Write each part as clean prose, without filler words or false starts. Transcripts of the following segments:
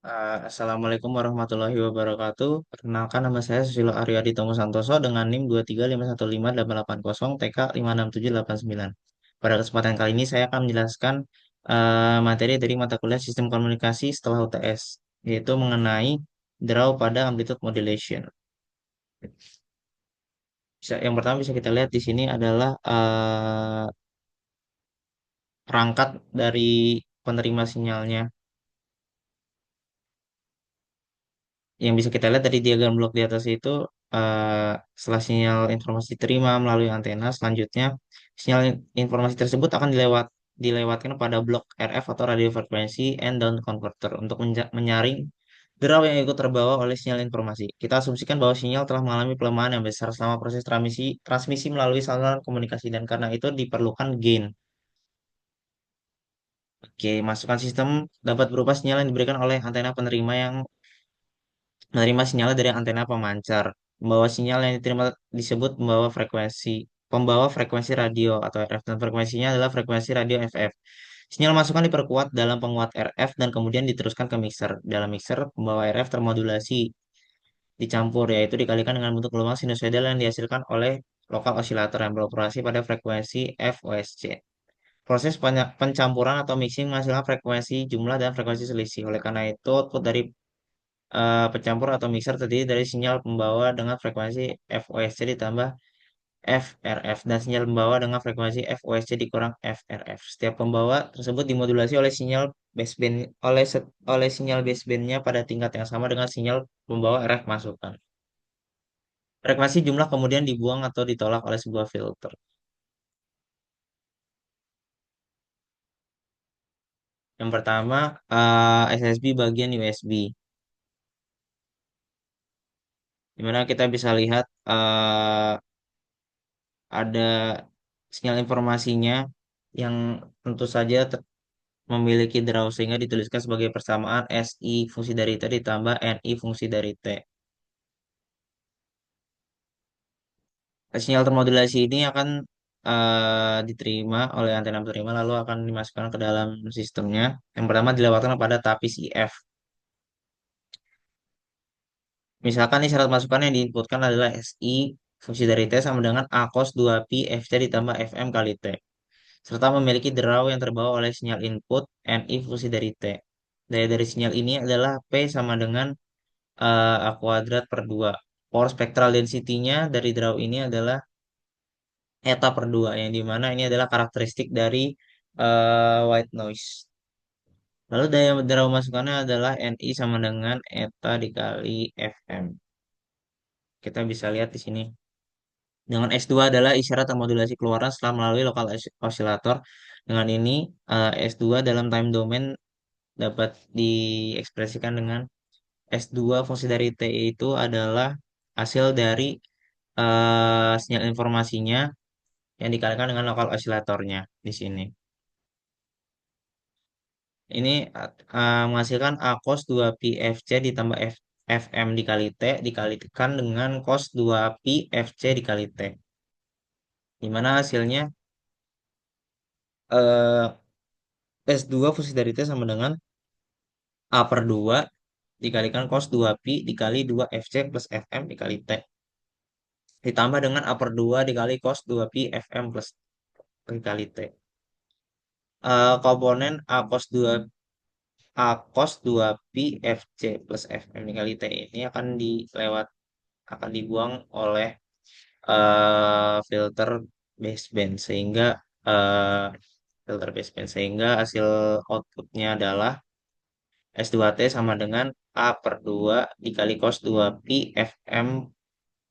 Assalamualaikum warahmatullahi wabarakatuh. Perkenalkan nama saya Susilo Aryadi Tomo Santoso dengan NIM 235151880 TK 56789. Pada kesempatan kali ini saya akan menjelaskan materi dari mata kuliah Sistem Komunikasi setelah UTS, yaitu mengenai draw pada amplitude modulation. Yang pertama bisa kita lihat di sini adalah perangkat dari penerima sinyalnya. Yang bisa kita lihat dari diagram blok di atas itu, setelah sinyal informasi diterima melalui antena, selanjutnya sinyal informasi tersebut akan dilewatkan pada blok RF atau radio frekuensi and down converter untuk menyaring derau yang ikut terbawa oleh sinyal informasi. Kita asumsikan bahwa sinyal telah mengalami pelemahan yang besar selama proses transmisi melalui saluran komunikasi, dan karena itu diperlukan gain. Oke, masukan sistem dapat berupa sinyal yang diberikan oleh antena penerima yang menerima sinyal dari antena pemancar. Membawa sinyal yang diterima disebut pembawa frekuensi radio atau RF, dan frekuensinya adalah frekuensi radio FF. Sinyal masukan diperkuat dalam penguat RF dan kemudian diteruskan ke mixer. Dalam mixer, pembawa RF termodulasi dicampur, yaitu dikalikan dengan bentuk gelombang sinusoidal yang dihasilkan oleh lokal osilator yang beroperasi pada frekuensi FOSC. Proses pencampuran atau mixing menghasilkan frekuensi jumlah dan frekuensi selisih. Oleh karena itu, output dari pencampur atau mixer terdiri dari sinyal pembawa dengan frekuensi FOSC ditambah FRF dan sinyal pembawa dengan frekuensi FOSC dikurang FRF. Setiap pembawa tersebut dimodulasi oleh sinyal baseband oleh sinyal basebandnya pada tingkat yang sama dengan sinyal pembawa RF masukan. Frekuensi jumlah kemudian dibuang atau ditolak oleh sebuah filter. Yang pertama, SSB bagian USB, di mana kita bisa lihat ada sinyal informasinya yang tentu saja memiliki draw sehingga dituliskan sebagai persamaan SI fungsi dari T ditambah NI fungsi dari T. Sinyal termodulasi ini akan diterima oleh antena penerima lalu akan dimasukkan ke dalam sistemnya. Yang pertama dilewatkan pada tapis IF. Misalkan nih syarat masukan yang diinputkan adalah SI fungsi dari T sama dengan A cos 2 pi FC ditambah FM kali T, serta memiliki draw yang terbawa oleh sinyal input NI fungsi dari T. Daya dari sinyal ini adalah P sama dengan A kuadrat per 2. Power spectral density-nya dari draw ini adalah eta per 2, yang dimana ini adalah karakteristik dari white noise. Lalu daya draw masukannya adalah NI sama dengan eta dikali FM. Kita bisa lihat di sini. Dengan S2 adalah isyarat termodulasi keluaran setelah melalui lokal osilator. Dengan ini, S2 dalam time domain dapat diekspresikan dengan S2 fungsi dari T itu adalah hasil dari sinyal informasinya yang dikalikan dengan lokal osilatornya di sini. Ini menghasilkan A cos 2 pi FC ditambah FM dikali T dikalikan dengan cos 2 pi FC dikali T. Di mana hasilnya eh, S2 fungsi dari T sama dengan A per 2 dikalikan cos 2 pi dikali 2 FC plus FM dikali T. Ditambah dengan A per 2 dikali cos 2 pi FM plus dikali T. Komponen A cos 2 pi FC plus FM dikali T ini akan dibuang oleh filter baseband eh, hasil outputnya adalah S2T sama dengan A per 2 dikali cos 2 pi FM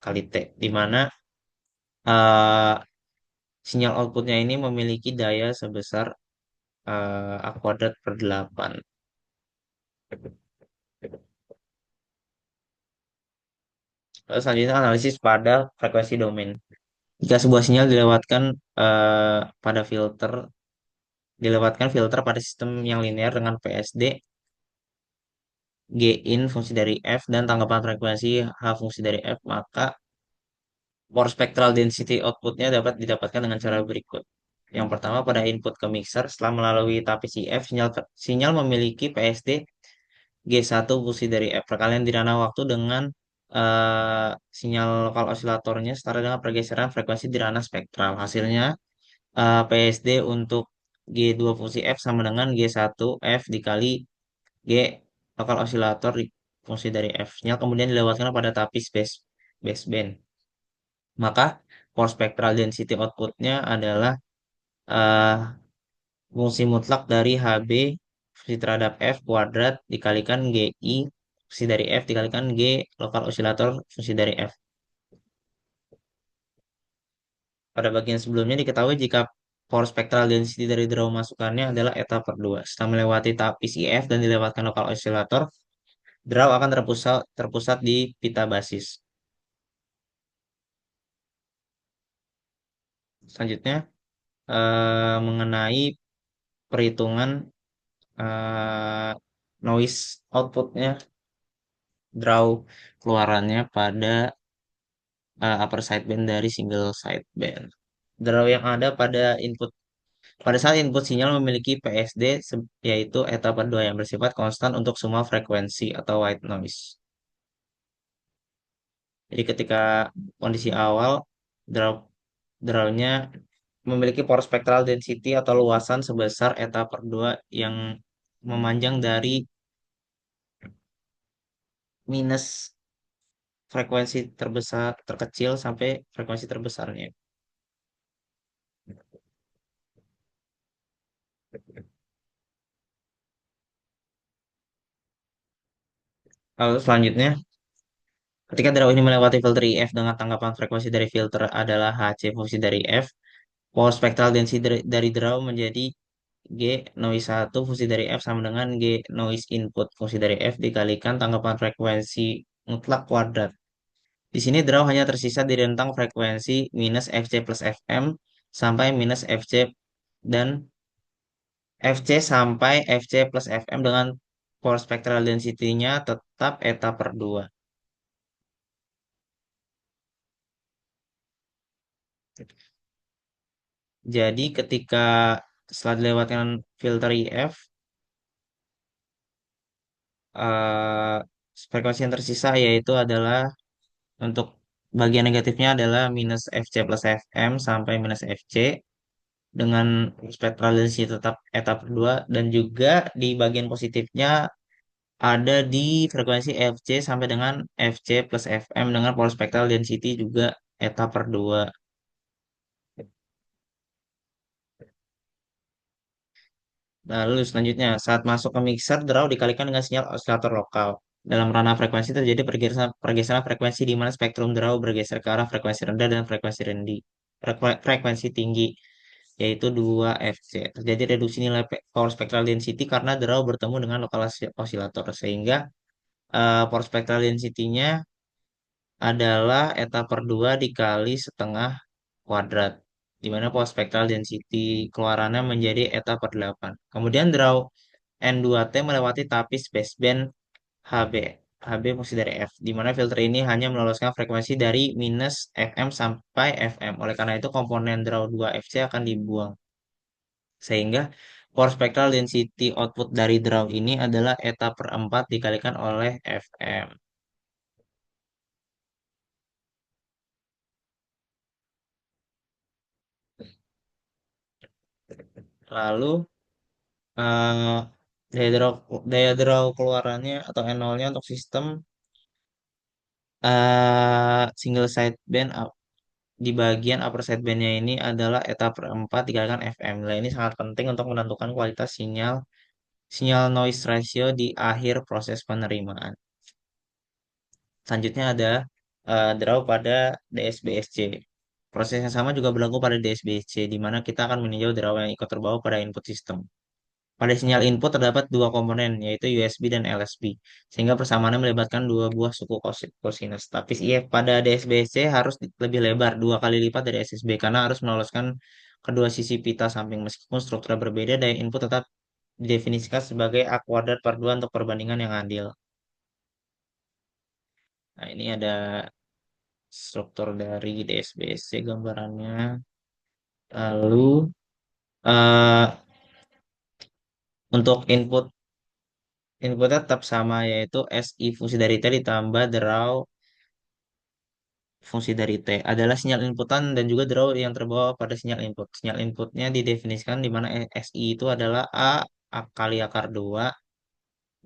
kali T, di mana eh, sinyal outputnya ini memiliki daya sebesar A kuadrat per 8. Lalu selanjutnya analisis pada frekuensi domain. Jika sebuah sinyal dilewatkan filter pada sistem yang linear dengan PSD, G in fungsi dari F, dan tanggapan frekuensi H fungsi dari F, maka power spectral density outputnya dapat didapatkan dengan cara berikut. Yang pertama, pada input ke mixer setelah melalui tapis IF, sinyal memiliki PSD G1 fungsi dari F. Perkalian di ranah waktu dengan eh, sinyal lokal osilatornya setara dengan pergeseran frekuensi di ranah spektral. Hasilnya PSD untuk G2 fungsi F sama dengan G1 F dikali G lokal osilator di fungsi dari F-nya kemudian dilewatkan pada tapis baseband. Maka power spectral density outputnya adalah eh, fungsi mutlak dari HB fungsi terhadap F kuadrat dikalikan GI fungsi dari F dikalikan G lokal osilator fungsi dari F. Pada bagian sebelumnya diketahui jika power spectral density dari draw masukannya adalah eta per 2. Setelah melewati tapis IF dan dilewatkan lokal osilator, draw akan terpusat di pita basis. Selanjutnya, mengenai perhitungan eh, noise outputnya, draw keluarannya pada upper sideband dari single sideband. Draw yang ada pada saat input sinyal memiliki PSD yaitu eta per 2 yang bersifat konstan untuk semua frekuensi atau white noise. Jadi ketika kondisi awal draw drawnya memiliki power spectral density atau luasan sebesar eta per 2 yang memanjang dari minus frekuensi terbesar terkecil sampai frekuensi terbesarnya. Lalu selanjutnya, ketika draw ini melewati filter IF dengan tanggapan frekuensi dari filter adalah HC fungsi dari F, power spectral density dari draw menjadi G noise 1 fungsi dari F sama dengan G noise input fungsi dari F dikalikan tanggapan frekuensi mutlak kuadrat. Di sini draw hanya tersisa di rentang frekuensi minus FC plus FM sampai minus FC dan FC sampai FC plus FM dengan power spectral density-nya tetap eta per 2. Jadi ketika setelah dilewatkan filter IF, eh, frekuensi yang tersisa yaitu adalah untuk bagian negatifnya adalah minus FC plus FM sampai minus FC dengan spectral density tetap eta per 2 dan juga di bagian positifnya ada di frekuensi FC sampai dengan FC plus FM dengan power spectral density juga eta per 2. Lalu selanjutnya, saat masuk ke mixer, draw dikalikan dengan sinyal osilator lokal. Dalam ranah frekuensi terjadi pergeseran frekuensi di mana spektrum draw bergeser ke arah frekuensi rendah dan frekuensi tinggi, yaitu 2 Fc. Terjadi reduksi nilai power spectral density karena draw bertemu dengan lokal osilator, sehingga power spectral density-nya adalah eta per 2 dikali setengah kuadrat, di mana power spectral density keluarannya menjadi eta per 8. Kemudian draw N2T melewati tapis baseband HB. HB fungsi dari F, di mana filter ini hanya meloloskan frekuensi dari minus FM sampai FM. Oleh karena itu, komponen draw 2 FC akan dibuang. Sehingga power spectral density output dari draw ini adalah eta per 4 dikalikan oleh FM. Lalu eh, daya draw keluarannya atau N0-nya untuk sistem single sideband di bagian upper sidebandnya ini adalah eta per 4 dikalikan FM. Nah, ini sangat penting untuk menentukan kualitas sinyal sinyal noise ratio di akhir proses penerimaan. Selanjutnya ada draw pada DSBSC. Proses yang sama juga berlaku pada DSBSC, di mana kita akan meninjau draw yang ikut terbawa pada input sistem. Pada sinyal input terdapat dua komponen, yaitu USB dan LSB, sehingga persamaannya melibatkan dua buah suku kosinus. Tapi iya, pada DSBC harus lebih lebar, 2 kali lipat dari SSB, karena harus meloloskan kedua sisi pita samping. Meskipun strukturnya berbeda, daya input tetap didefinisikan sebagai A kuadrat per 2 untuk perbandingan yang adil. Nah, ini ada struktur dari DSBC gambarannya. Lalu, eh, untuk input inputnya tetap sama yaitu SI fungsi dari T ditambah draw fungsi dari T adalah sinyal inputan dan juga draw yang terbawa pada sinyal input. Sinyal inputnya didefinisikan di mana SI itu adalah A kali akar 2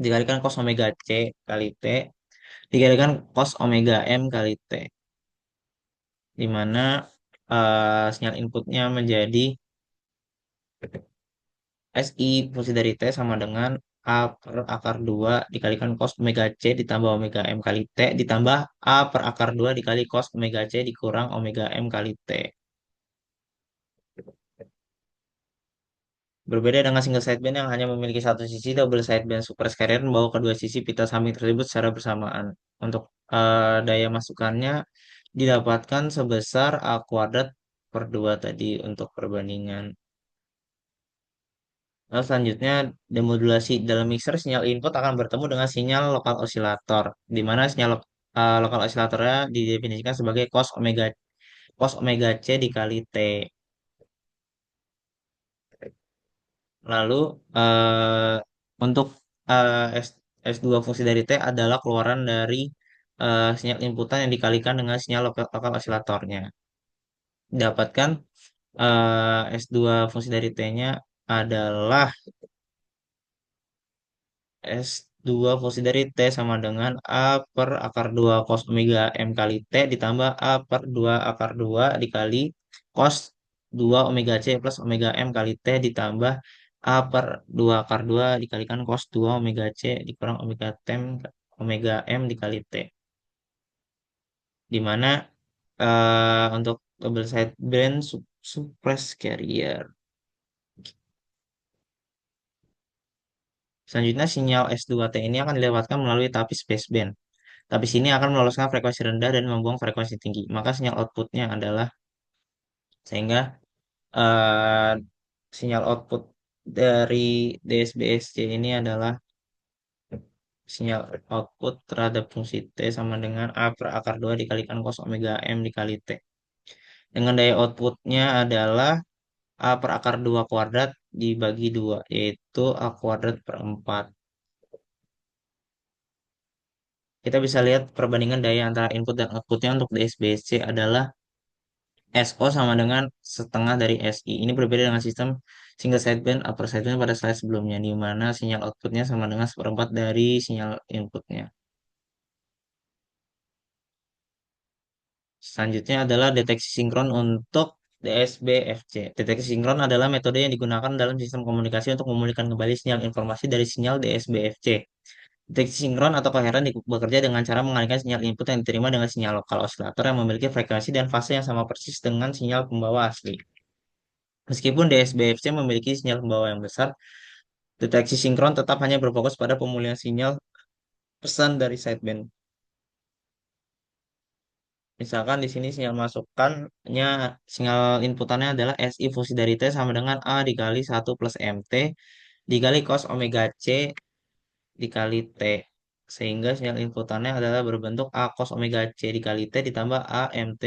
dikalikan cos omega C kali T dikalikan cos omega M kali T. Di mana sinyal inputnya menjadi SI fungsi dari T sama dengan A per akar 2 dikalikan cos omega C ditambah omega M kali T ditambah A per akar 2 dikali cos omega C dikurang omega M kali T. Berbeda dengan single sideband yang hanya memiliki satu sisi, double sideband super carrier membawa kedua sisi pita samping tersebut secara bersamaan. Untuk daya masukannya didapatkan sebesar A kuadrat per 2 tadi untuk perbandingan. Lalu selanjutnya, demodulasi dalam mixer sinyal input akan bertemu dengan sinyal lokal osilator, di mana sinyal lokal osilatornya didefinisikan sebagai cos omega C dikali T. Lalu untuk S, S2 fungsi dari T adalah keluaran dari sinyal inputan yang dikalikan dengan sinyal lokal osilatornya. Dapatkan S2 fungsi dari T-nya adalah S2 fungsi dari T sama dengan A per akar 2 cos omega M kali T ditambah A per 2 akar 2 dikali cos 2 omega C plus omega M kali T ditambah A per 2 akar 2 dikalikan cos 2 omega C dikurang omega M dikali T. Di mana untuk double sideband suppress carrier. Selanjutnya sinyal S2T ini akan dilewatkan melalui tapi spaceband. Tapi sini akan meloloskan frekuensi rendah dan membuang frekuensi tinggi. Maka sinyal outputnya adalah sehingga eh, sinyal output dari DSBSC ini adalah sinyal output terhadap fungsi T sama dengan A per akar 2 dikalikan cos omega M dikali T. Dengan daya outputnya adalah A per akar 2 kuadrat dibagi 2, yaitu A kuadrat per 4. Kita bisa lihat perbandingan daya antara input dan outputnya untuk DSBSC adalah SO sama dengan setengah dari SI. Ini berbeda dengan sistem single sideband upper sideband pada slide sebelumnya, di mana sinyal outputnya sama dengan seperempat dari sinyal inputnya. Selanjutnya adalah deteksi sinkron untuk DSBFC. Deteksi sinkron adalah metode yang digunakan dalam sistem komunikasi untuk memulihkan kembali sinyal informasi dari sinyal DSBFC. Deteksi sinkron atau koheren bekerja dengan cara mengalihkan sinyal input yang diterima dengan sinyal lokal osilator yang memiliki frekuensi dan fase yang sama persis dengan sinyal pembawa asli. Meskipun DSBFC memiliki sinyal pembawa yang besar, deteksi sinkron tetap hanya berfokus pada pemulihan sinyal pesan dari sideband. Misalkan di sini sinyal masukannya, sinyal inputannya adalah SI fungsi dari T sama dengan A dikali 1 plus MT dikali cos omega C dikali T. Sehingga sinyal inputannya adalah berbentuk A cos omega C dikali T ditambah A MT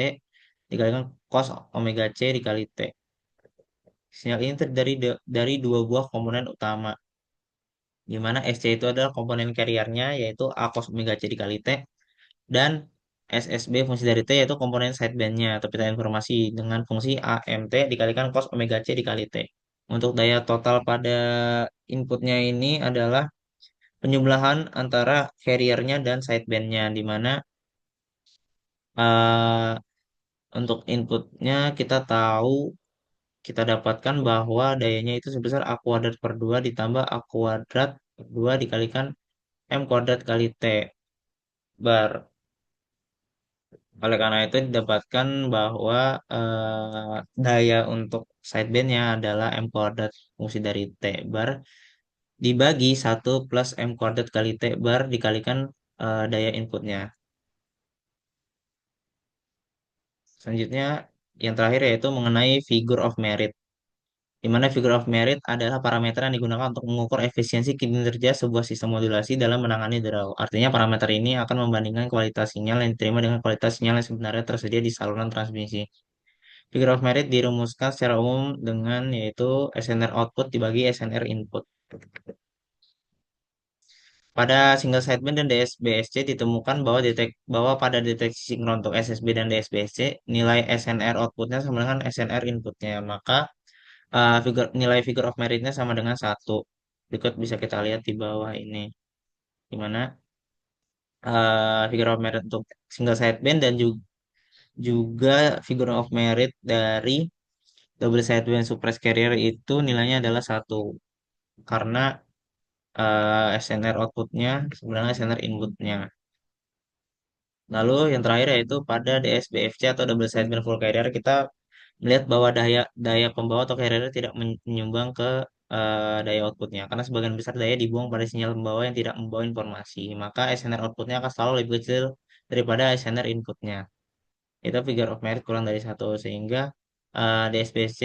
dikalikan cos omega C dikali T. Sinyal ini terdiri dari dua buah komponen utama, di mana SC itu adalah komponen carriernya yaitu A cos omega C dikali T dan SSB fungsi dari T yaitu komponen sidebandnya atau pita informasi dengan fungsi AMT dikalikan cos omega C dikali T. Untuk daya total pada inputnya ini adalah penjumlahan antara carriernya dan sidebandnya, di mana eh, untuk inputnya kita dapatkan bahwa dayanya itu sebesar A kuadrat per 2 ditambah A kuadrat per 2 dikalikan M kuadrat kali T bar. Oleh karena itu didapatkan bahwa daya untuk sidebandnya adalah M kuadrat fungsi dari T bar dibagi 1 plus M kuadrat kali T bar dikalikan daya inputnya. Selanjutnya yang terakhir yaitu mengenai figure of merit. Di mana figure of merit adalah parameter yang digunakan untuk mengukur efisiensi kinerja sebuah sistem modulasi dalam menangani draw. Artinya parameter ini akan membandingkan kualitas sinyal yang diterima dengan kualitas sinyal yang sebenarnya tersedia di saluran transmisi. Figure of merit dirumuskan secara umum dengan yaitu SNR output dibagi SNR input. Pada single sideband dan DSBSC ditemukan bahwa pada deteksi sinkron untuk SSB dan DSBSC nilai SNR outputnya sama dengan SNR inputnya. Maka nilai figure of meritnya sama dengan satu. Berikut bisa kita lihat di bawah ini, di mana figure of merit untuk single sideband dan juga figure of merit dari double sideband suppressed carrier itu nilainya adalah satu karena SNR outputnya sebenarnya SNR inputnya. Lalu yang terakhir yaitu pada DSBFC atau double sideband full carrier kita melihat bahwa daya daya pembawa atau carrier tidak menyumbang ke daya outputnya karena sebagian besar daya dibuang pada sinyal pembawa yang tidak membawa informasi. Maka SNR outputnya akan selalu lebih kecil daripada SNR inputnya. Itu figure of merit kurang dari satu sehingga DSBFC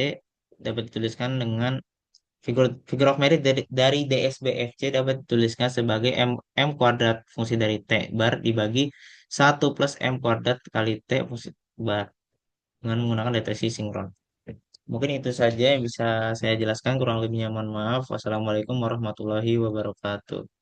dapat dituliskan dengan figure of merit dari DSBFC dapat dituliskan sebagai M kuadrat fungsi dari T bar dibagi satu plus M kuadrat kali T fungsi bar dengan menggunakan deteksi sinkron. Mungkin itu saja yang bisa saya jelaskan, kurang lebihnya mohon maaf. Wassalamualaikum warahmatullahi wabarakatuh.